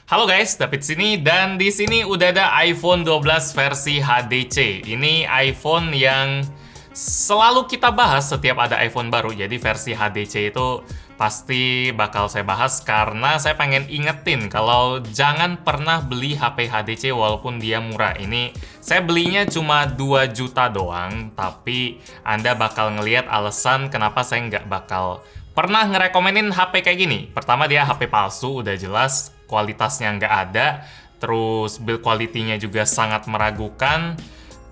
Halo guys, David sini dan di sini udah ada iPhone 12 versi HDC. Ini iPhone yang selalu kita bahas setiap ada iPhone baru. Jadi versi HDC itu pasti bakal saya bahas karena saya pengen ingetin kalau jangan pernah beli HP HDC walaupun dia murah. Ini saya belinya cuma 2 juta doang, tapi Anda bakal ngelihat alasan kenapa saya nggak bakal pernah ngerekomenin HP kayak gini. Pertama, dia HP palsu, udah jelas. Kualitasnya nggak ada. Terus build quality-nya juga sangat meragukan.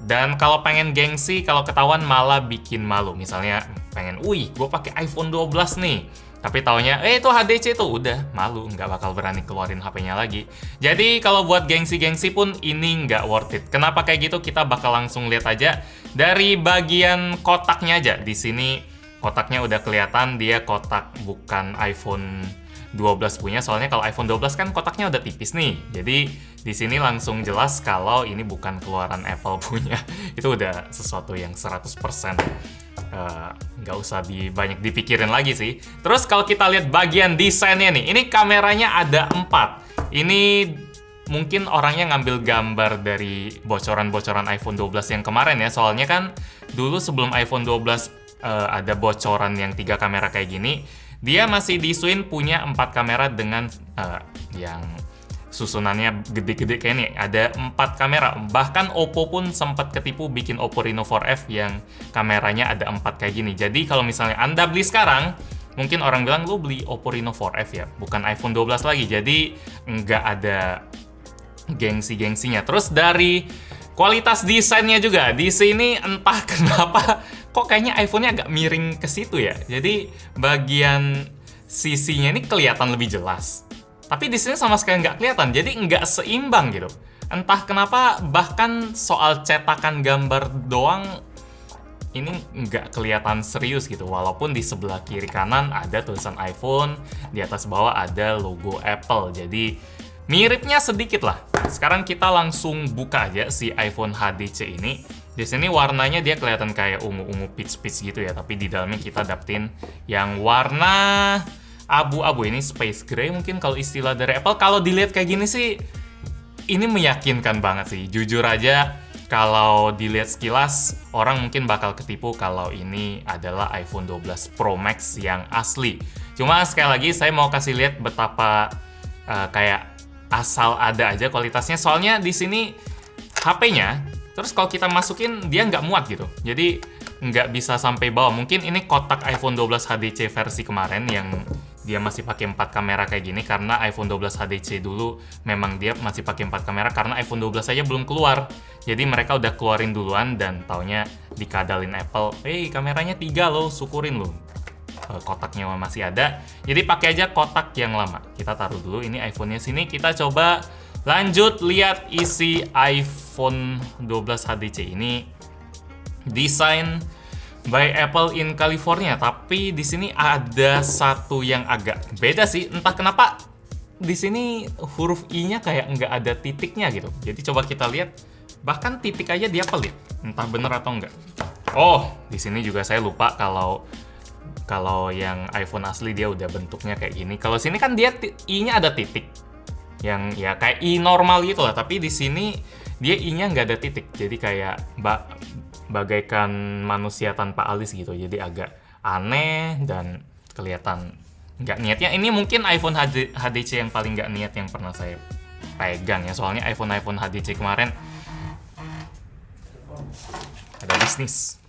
Dan kalau pengen gengsi, kalau ketahuan malah bikin malu. Misalnya pengen, wih, gue pakai iPhone 12 nih. Tapi taunya, itu HDC tuh udah malu, nggak bakal berani keluarin HP-nya lagi. Jadi kalau buat gengsi-gengsi pun ini nggak worth it. Kenapa kayak gitu? Kita bakal langsung lihat aja dari bagian kotaknya aja. Di sini kotaknya udah kelihatan dia kotak bukan iPhone 12 punya, soalnya kalau iPhone 12 kan kotaknya udah tipis nih. Jadi di sini langsung jelas kalau ini bukan keluaran Apple punya. Itu udah sesuatu yang 100% nggak usah banyak dipikirin lagi sih. Terus kalau kita lihat bagian desainnya nih, ini kameranya ada 4. Ini mungkin orangnya ngambil gambar dari bocoran-bocoran iPhone 12 yang kemarin ya. Soalnya kan dulu sebelum iPhone 12 ada bocoran yang 3 kamera kayak gini, dia masih diisuin punya 4 kamera dengan yang susunannya gede-gede kayak ini. Ada 4 kamera. Bahkan Oppo pun sempat ketipu bikin Oppo Reno 4F yang kameranya ada 4 kayak gini. Jadi kalau misalnya Anda beli sekarang, mungkin orang bilang, lu beli Oppo Reno 4F ya, bukan iPhone 12 lagi. Jadi nggak ada gengsi-gengsinya. Terus dari kualitas desainnya juga, di sini entah kenapa kok kayaknya iPhone-nya agak miring ke situ ya. Jadi bagian sisinya ini kelihatan lebih jelas. Tapi di sini sama sekali nggak kelihatan, jadi nggak seimbang gitu. Entah kenapa, bahkan soal cetakan gambar doang ini nggak kelihatan serius gitu. Walaupun di sebelah kiri kanan ada tulisan iPhone, di atas bawah ada logo Apple. Jadi miripnya sedikit lah. Sekarang kita langsung buka aja si iPhone HDC ini. Di sini warnanya dia kelihatan kayak ungu-ungu peach-peach gitu ya, tapi di dalamnya kita dapetin yang warna abu-abu. Ini space gray mungkin kalau istilah dari Apple. Kalau dilihat kayak gini sih, ini meyakinkan banget sih. Jujur aja, kalau dilihat sekilas, orang mungkin bakal ketipu kalau ini adalah iPhone 12 Pro Max yang asli. Cuma sekali lagi, saya mau kasih lihat betapa kayak asal ada aja kualitasnya. Soalnya di sini HP-nya, terus kalau kita masukin, dia nggak muat gitu. Jadi nggak bisa sampai bawah. Mungkin ini kotak iPhone 12 HDC versi kemarin yang dia masih pakai 4 kamera kayak gini, karena iPhone 12 HDC dulu memang dia masih pakai 4 kamera karena iPhone 12 aja belum keluar. Jadi mereka udah keluarin duluan dan taunya dikadalin Apple, kameranya 3 loh, syukurin loh. Kotaknya masih ada. Jadi pakai aja kotak yang lama. Kita taruh dulu ini iPhone-nya sini. Kita coba lanjut lihat isi iPhone 12 HDC ini. Desain by Apple in California, tapi di sini ada satu yang agak beda sih. Entah kenapa di sini huruf I-nya kayak nggak ada titiknya gitu. Jadi coba kita lihat, bahkan titik aja dia pelit. Entah bener atau enggak. Oh, di sini juga saya lupa kalau yang iPhone asli dia udah bentuknya kayak gini. Kalau sini kan dia I-nya ada titik. Yang ya kayak I normal gitu lah, tapi di sini dia I-nya nggak ada titik. Jadi kayak bagaikan manusia tanpa alis gitu. Jadi agak aneh dan kelihatan nggak niatnya. Ini mungkin iPhone HDC yang paling nggak niat yang pernah saya pegang ya. Soalnya iPhone HDC kemarin ada bisnis.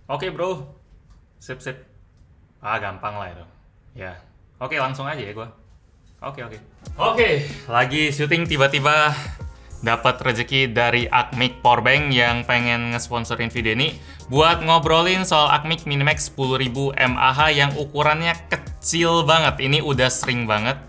Oke bro, sip. Gampang lah itu. Ya, oke langsung aja ya gua. Oke, lagi syuting tiba-tiba dapat rezeki dari Acmic Powerbank yang pengen ngesponsorin video ini buat ngobrolin soal Acmic Minimax 10.000 mAh yang ukurannya kecil banget. Ini udah sering banget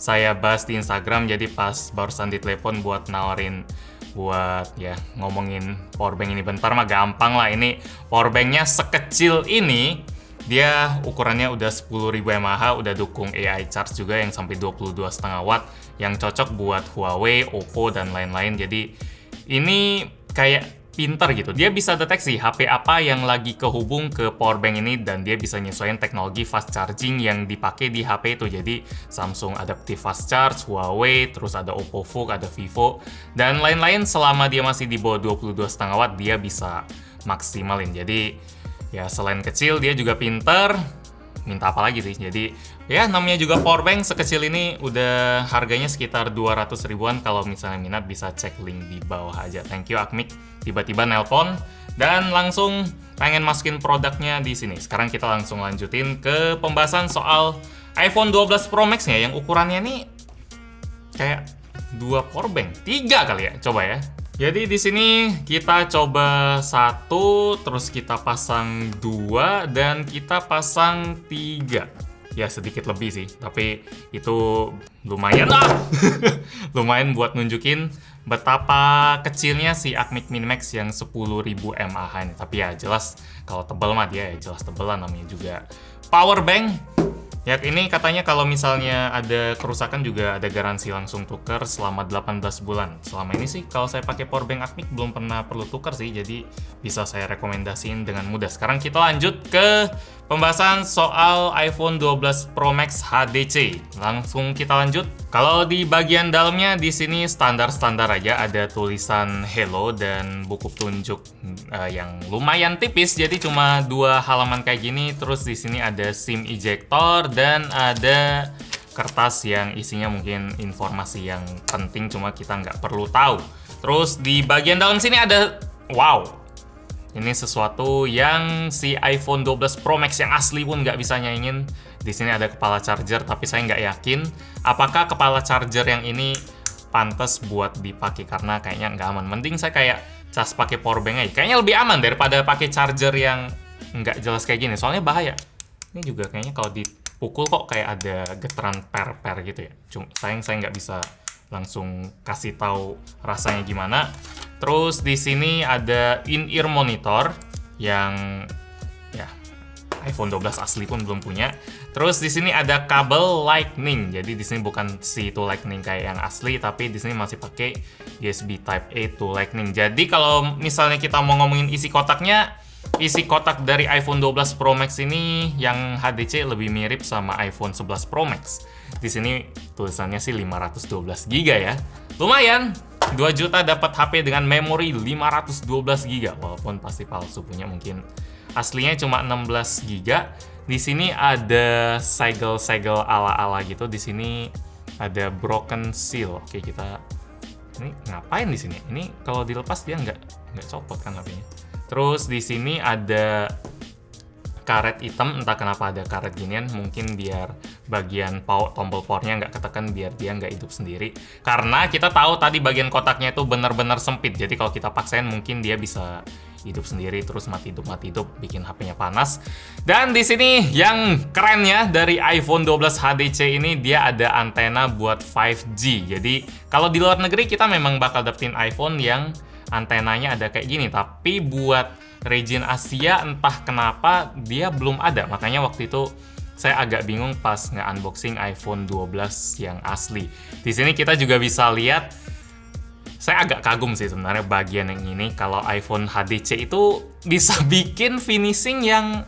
saya bahas di Instagram, jadi pas barusan ditelepon buat nawarin buat ya ngomongin powerbank ini bentar mah gampang lah. Ini powerbanknya sekecil ini, dia ukurannya udah 10.000 mAh, udah dukung AI charge juga yang sampai 22,5 watt, yang cocok buat Huawei, Oppo, dan lain-lain. Jadi ini kayak pinter gitu. Dia bisa deteksi HP apa yang lagi kehubung ke powerbank ini dan dia bisa nyesuaiin teknologi fast charging yang dipakai di HP itu. Jadi Samsung Adaptive Fast Charge, Huawei, terus ada Oppo Vogue, ada Vivo dan lain-lain. Selama dia masih di bawah 22,5 watt dia bisa maksimalin. Jadi ya selain kecil dia juga pinter. Minta apa lagi sih? Jadi ya namanya juga powerbank sekecil ini udah harganya sekitar 200 ribuan. Kalau misalnya minat bisa cek link di bawah aja. Thank you Akmik, tiba-tiba nelpon dan langsung pengen masukin produknya di sini. Sekarang kita langsung lanjutin ke pembahasan soal iPhone 12 Pro Max-nya yang ukurannya nih kayak 2 powerbank, 3 kali ya. Coba ya. Jadi di sini kita coba 1, terus kita pasang 2, dan kita pasang 3. Ya sedikit lebih sih, tapi itu lumayan lah. Lumayan buat nunjukin betapa kecilnya si Acmic Mini Max yang 10.000 mAh ini. Tapi ya jelas kalau tebel mah dia ya jelas tebelan, namanya juga power bank. Ya ini katanya kalau misalnya ada kerusakan juga ada garansi langsung tuker selama 18 bulan. Selama ini sih kalau saya pakai powerbank Acmic belum pernah perlu tuker sih, jadi bisa saya rekomendasiin dengan mudah. Sekarang kita lanjut ke pembahasan soal iPhone 12 Pro Max HDC. Langsung kita lanjut. Kalau di bagian dalamnya di sini standar-standar aja, ada tulisan Hello dan buku petunjuk yang lumayan tipis, jadi cuma 2 halaman kayak gini. Terus di sini ada SIM ejector dan ada kertas yang isinya mungkin informasi yang penting cuma kita nggak perlu tahu. Terus di bagian dalam sini ada, wow, ini sesuatu yang si iPhone 12 Pro Max yang asli pun nggak bisa nyaingin. Di sini ada kepala charger, tapi saya nggak yakin apakah kepala charger yang ini pantas buat dipakai karena kayaknya nggak aman. Mending saya kayak cas pakai powerbank aja. Kayaknya lebih aman daripada pakai charger yang nggak jelas kayak gini. Soalnya bahaya. Ini juga kayaknya kalau dipukul kok kayak ada getaran per-per gitu ya. Cuma sayang saya nggak bisa langsung kasih tahu rasanya gimana. Terus di sini ada in-ear monitor yang ya iPhone 12 asli pun belum punya. Terus di sini ada kabel Lightning. Jadi di sini bukan si to Lightning kayak yang asli, tapi di sini masih pakai USB Type A to Lightning. Jadi kalau misalnya kita mau ngomongin isi kotaknya, isi kotak dari iPhone 12 Pro Max ini yang HDC lebih mirip sama iPhone 11 Pro Max. Di sini tulisannya sih 512 GB ya. Lumayan. 2 juta dapat HP dengan memori 512 GB. Walaupun pasti palsu punya, mungkin aslinya cuma 16 GB. Di sini ada segel-segel ala-ala gitu. Di sini ada broken seal. Oke, kita ini ngapain di sini? Ini kalau dilepas dia nggak copot kan HP-nya. Terus di sini ada karet hitam, entah kenapa ada karet ginian, mungkin biar bagian tombol powernya nggak ketekan, biar dia nggak hidup sendiri. Karena kita tahu tadi bagian kotaknya itu benar-benar sempit, jadi kalau kita paksain mungkin dia bisa hidup sendiri, terus mati hidup, bikin HP-nya panas. Dan di sini yang kerennya dari iPhone 12 HDC ini, dia ada antena buat 5G. Jadi kalau di luar negeri kita memang bakal dapetin iPhone yang antenanya ada kayak gini, tapi buat region Asia entah kenapa dia belum ada. Makanya waktu itu saya agak bingung pas nge-unboxing iPhone 12 yang asli. Di sini kita juga bisa lihat, saya agak kagum sih sebenarnya bagian yang ini. Kalau iPhone HDC itu bisa bikin finishing yang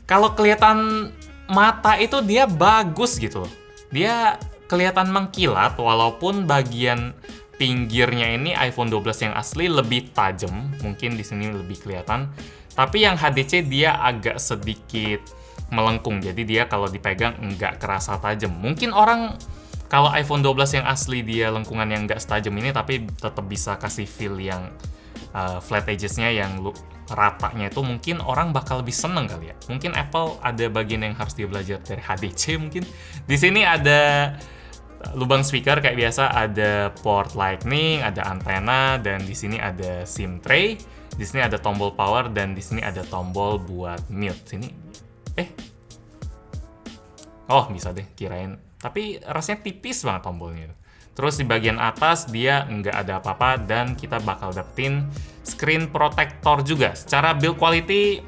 kalau kelihatan mata itu dia bagus gitu. Dia kelihatan mengkilat walaupun bagian pinggirnya ini iPhone 12 yang asli lebih tajam, mungkin di sini lebih kelihatan. Tapi yang HDC dia agak sedikit melengkung, jadi dia kalau dipegang nggak kerasa tajam. Mungkin orang kalau iPhone 12 yang asli dia lengkungan yang nggak setajam ini, tapi tetap bisa kasih feel yang flat edges-nya yang ratanya itu, mungkin orang bakal lebih seneng kali ya. Mungkin Apple ada bagian yang harus dia belajar dari HDC mungkin. Di sini ada lubang speaker kayak biasa, ada port Lightning, ada antena, dan di sini ada SIM tray. Di sini ada tombol power dan di sini ada tombol buat mute. Sini, oh bisa deh kirain. Tapi rasanya tipis banget tombolnya. Terus di bagian atas dia nggak ada apa-apa dan kita bakal dapetin screen protector juga. Secara build quality,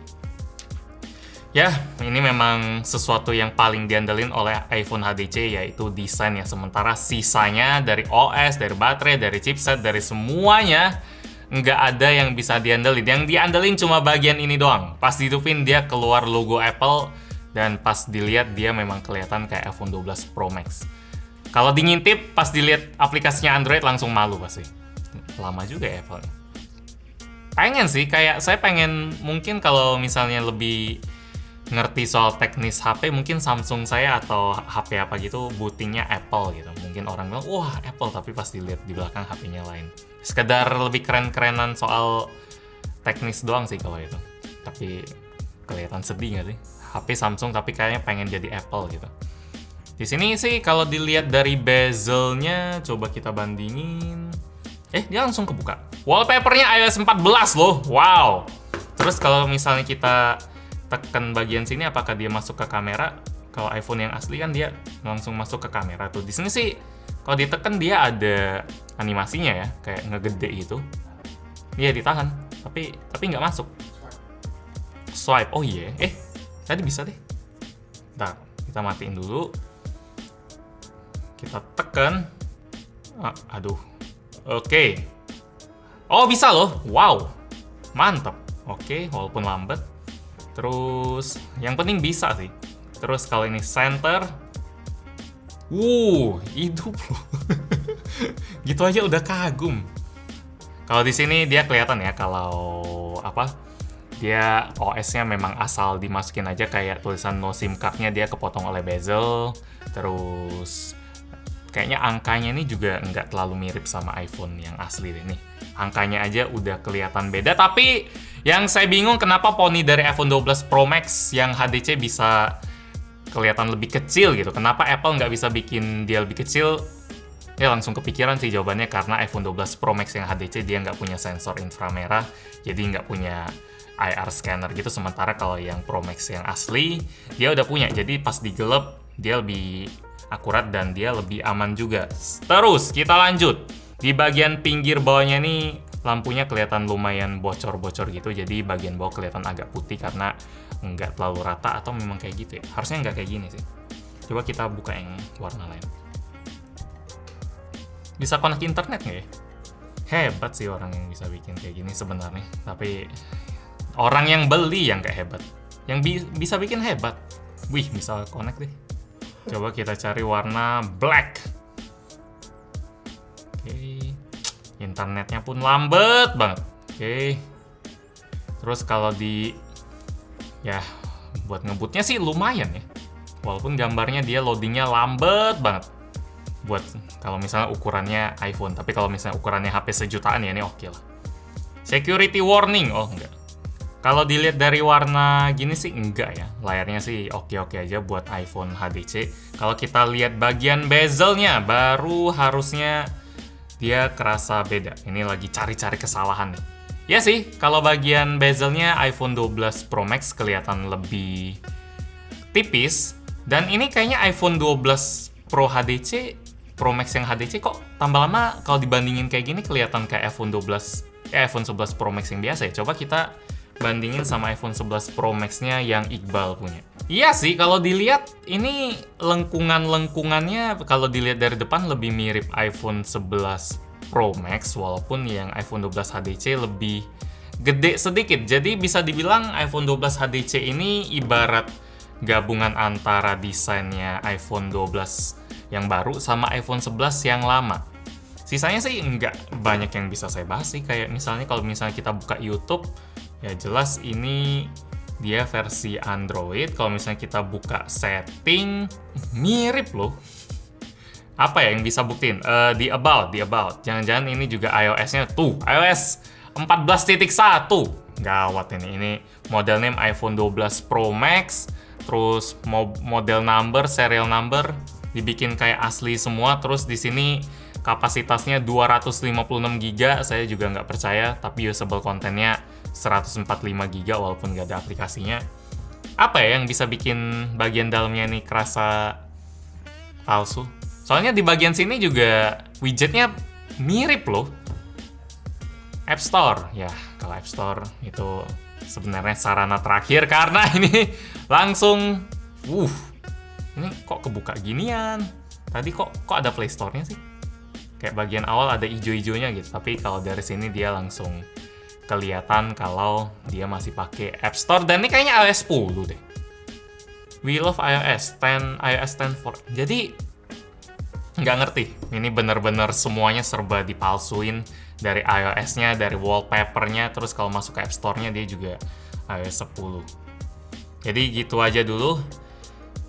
ya, ini memang sesuatu yang paling diandelin oleh iPhone HDC, yaitu desainnya. Sementara sisanya dari OS, dari baterai, dari chipset, dari semuanya nggak ada yang bisa diandelin. Yang diandelin cuma bagian ini doang. Pas dihidupin dia keluar logo Apple, dan pas dilihat dia memang kelihatan kayak iPhone 12 Pro Max. Kalau diintip, pas dilihat aplikasinya Android langsung malu pasti. Lama juga ya Apple. Pengen sih, kayak saya pengen mungkin kalau misalnya lebih ngerti soal teknis HP, mungkin Samsung saya atau HP apa gitu bootingnya Apple gitu. Mungkin orang bilang, wah Apple, tapi pas dilihat di belakang HP-nya lain. Sekedar lebih keren-kerenan soal teknis doang sih kalau itu. Tapi kelihatan sedih nggak sih? HP Samsung tapi kayaknya pengen jadi Apple gitu. Di sini sih kalau dilihat dari bezelnya, coba kita bandingin. Dia langsung kebuka. Wallpapernya iOS 14 loh. Wow. Terus kalau misalnya kita tekan bagian sini, apakah dia masuk ke kamera? Kalau iPhone yang asli kan dia langsung masuk ke kamera tuh. Di sini sih kalau ditekan dia ada animasinya ya, kayak ngegede gitu. Dia ditahan, tapi nggak masuk. Swipe. Oh iya. Tadi bisa deh. Ntar kita matiin dulu. Kita tekan. Aduh. Oke. Oh bisa loh. Wow. Mantap. Oke, walaupun lambat. Terus yang penting bisa sih. Terus kalau ini center. Hidup loh. Gitu aja udah kagum. Kalau di sini dia kelihatan ya kalau dia OS-nya memang asal dimasukin aja, kayak tulisan no SIM card-nya dia kepotong oleh bezel. Terus kayaknya angkanya ini juga nggak terlalu mirip sama iPhone yang asli deh nih. Angkanya aja udah kelihatan beda, tapi yang saya bingung kenapa poni dari iPhone 12 Pro Max yang HDC bisa kelihatan lebih kecil gitu. Kenapa Apple nggak bisa bikin dia lebih kecil? Ya langsung kepikiran sih jawabannya, karena iPhone 12 Pro Max yang HDC dia nggak punya sensor inframerah, jadi nggak punya IR scanner gitu. Sementara kalau yang Pro Max yang asli, dia udah punya. Jadi pas digelap, dia lebih akurat dan dia lebih aman juga. Terus kita lanjut. Di bagian pinggir bawahnya nih lampunya kelihatan lumayan bocor-bocor gitu. Jadi bagian bawah kelihatan agak putih karena nggak terlalu rata, atau memang kayak gitu ya. Harusnya nggak kayak gini sih. Coba kita buka yang warna lain. Bisa connect internet nggak ya? Hebat sih orang yang bisa bikin kayak gini sebenarnya. Tapi orang yang beli yang kayak hebat. Yang bisa bikin hebat. Wih, bisa connect deh. Coba kita cari warna black. Oke. Internetnya pun lambat banget. Oke. Terus kalau buat ngebutnya sih lumayan ya. Walaupun gambarnya dia loadingnya lambat banget. Buat kalau misalnya ukurannya iPhone. Tapi kalau misalnya ukurannya HP sejutaan ya ini oke lah. Security warning. Oh enggak. Kalau dilihat dari warna gini sih enggak ya. Layarnya sih oke-oke aja buat iPhone HDC. Kalau kita lihat bagian bezelnya, baru harusnya dia kerasa beda. Ini lagi cari-cari kesalahan nih. Ya sih, kalau bagian bezelnya iPhone 12 Pro Max kelihatan lebih tipis. Dan ini kayaknya iPhone 12 Pro HDC, Pro Max yang HDC kok tambah lama kalau dibandingin kayak gini kelihatan kayak iPhone 11 Pro Max yang biasa ya. Coba kita bandingin sama iPhone 11 Pro Max-nya yang Iqbal punya. Iya sih, kalau dilihat ini lengkungannya kalau dilihat dari depan lebih mirip iPhone 11 Pro Max, walaupun yang iPhone 12 HDC lebih gede sedikit. Jadi bisa dibilang iPhone 12 HDC ini ibarat gabungan antara desainnya iPhone 12 yang baru sama iPhone 11 yang lama. Sisanya sih nggak banyak yang bisa saya bahas sih. Kayak misalnya kalau misalnya kita buka YouTube, ya jelas ini dia versi Android. Kalau misalnya kita buka setting, mirip loh. Apa ya yang bisa buktiin? Di about. Jangan-jangan ini juga iOS-nya tuh. iOS 14.1. Gawat ini. Ini model name iPhone 12 Pro Max. Terus model number, serial number dibikin kayak asli semua. Terus di sini kapasitasnya 256 GB. Saya juga nggak percaya. Tapi usable kontennya 145 GB walaupun nggak ada aplikasinya. Apa ya yang bisa bikin bagian dalamnya ini kerasa palsu? Soalnya di bagian sini juga widgetnya mirip loh. App Store. Ya, kalau App Store itu sebenarnya sarana terakhir karena ini langsung ini kok kebuka ginian. Tadi kok ada Play Store-nya sih? kayak bagian awal ada ijo-ijonya gitu, tapi kalau dari sini dia langsung kelihatan kalau dia masih pakai App Store, dan ini kayaknya iOS 10 deh. We love iOS 10, iOS 10 for. Jadi nggak ngerti, ini bener-bener semuanya serba dipalsuin, dari iOS-nya, dari wallpaper-nya, terus kalau masuk ke App Store-nya dia juga iOS 10. Jadi gitu aja dulu.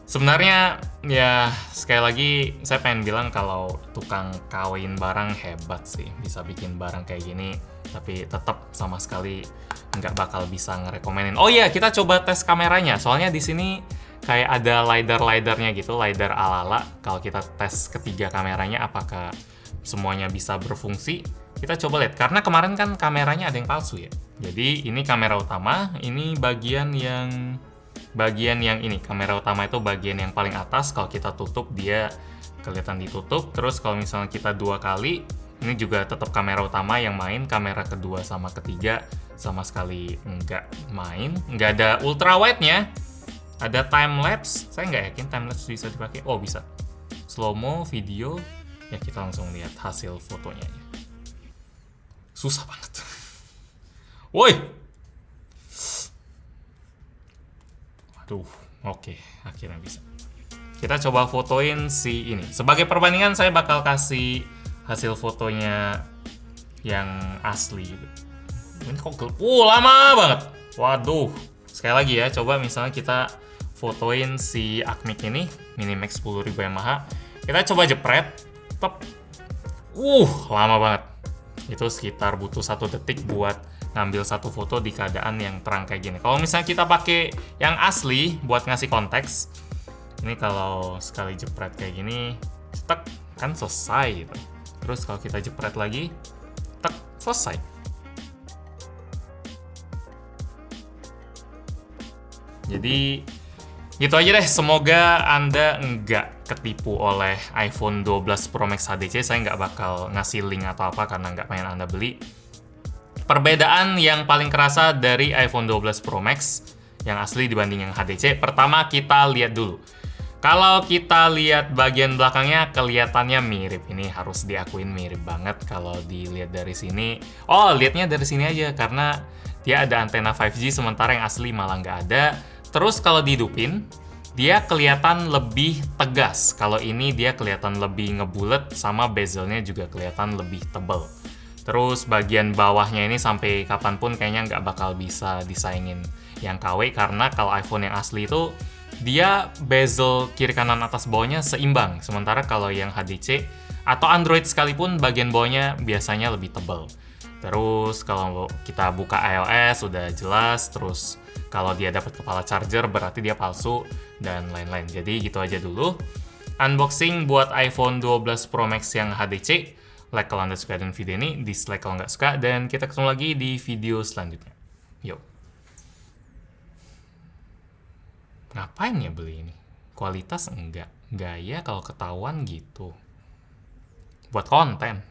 Sebenarnya ya sekali lagi saya pengen bilang kalau tukang kawin barang hebat sih, bisa bikin barang kayak gini, tapi tetap sama sekali nggak bakal bisa ngerekomenin. Oh iya, kita coba tes kameranya, soalnya di sini kayak ada lidar-lidarnya gitu, lidar ala-ala. Kalau kita tes ketiga kameranya apakah semuanya bisa berfungsi, kita coba lihat. Karena kemarin kan kameranya ada yang palsu ya. Jadi ini kamera utama, ini bagian yang ini. Kamera utama itu bagian yang paling atas, kalau kita tutup dia kelihatan ditutup. Terus kalau misalnya kita 2 kali, ini juga tetap kamera utama yang main. Kamera kedua sama ketiga sama sekali nggak main. Nggak ada ultra wide-nya. Ada time lapse, saya nggak yakin time lapse bisa dipakai. Oh bisa. Slow mo, video, ya kita langsung lihat hasil fotonya. Susah banget. Woi. Aduh, oke, akhirnya bisa. Kita coba fotoin si ini. Sebagai perbandingan saya bakal kasih hasil fotonya yang asli gitu. Ini kok gelap? Lama banget. Waduh. Sekali lagi ya, coba misalnya kita fotoin si Acmic ini, Minimax 10.000 mAh. Kita coba jepret. Tep. Lama banget. Itu sekitar butuh 1 detik buat ngambil satu foto di keadaan yang terang kayak gini. Kalau misalnya kita pakai yang asli buat ngasih konteks, ini kalau sekali jepret kayak gini, tek, kan selesai gitu. Terus kalau kita jepret lagi, tek, selesai. Jadi gitu aja deh, semoga Anda nggak ketipu oleh iPhone 12 Pro Max HDC. Saya nggak bakal ngasih link atau apa karena nggak pengen Anda beli. Perbedaan yang paling kerasa dari iPhone 12 Pro Max yang asli dibanding yang HDC, pertama kita lihat dulu. Kalau kita lihat bagian belakangnya kelihatannya mirip. Ini harus diakuin mirip banget kalau dilihat dari sini. Oh, lihatnya dari sini aja karena dia ada antena 5G sementara yang asli malah nggak ada. Terus kalau dihidupin, dia kelihatan lebih tegas. Kalau ini dia kelihatan lebih ngebulet, sama bezelnya juga kelihatan lebih tebal. Terus bagian bawahnya ini sampai kapanpun kayaknya nggak bakal bisa disaingin yang KW, karena kalau iPhone yang asli itu dia bezel kiri kanan atas bawahnya seimbang. Sementara kalau yang HDC atau Android sekalipun bagian bawahnya biasanya lebih tebal. Terus kalau kita buka iOS udah jelas, terus kalau dia dapat kepala charger berarti dia palsu dan lain-lain. Jadi gitu aja dulu unboxing buat iPhone 12 Pro Max yang HDC. Like kalau Anda suka dengan video ini, dislike kalau nggak suka, dan kita ketemu lagi di video selanjutnya. Yuk. Ngapain ya beli ini? Kualitas enggak. Gaya kalau ketahuan gitu. Buat konten.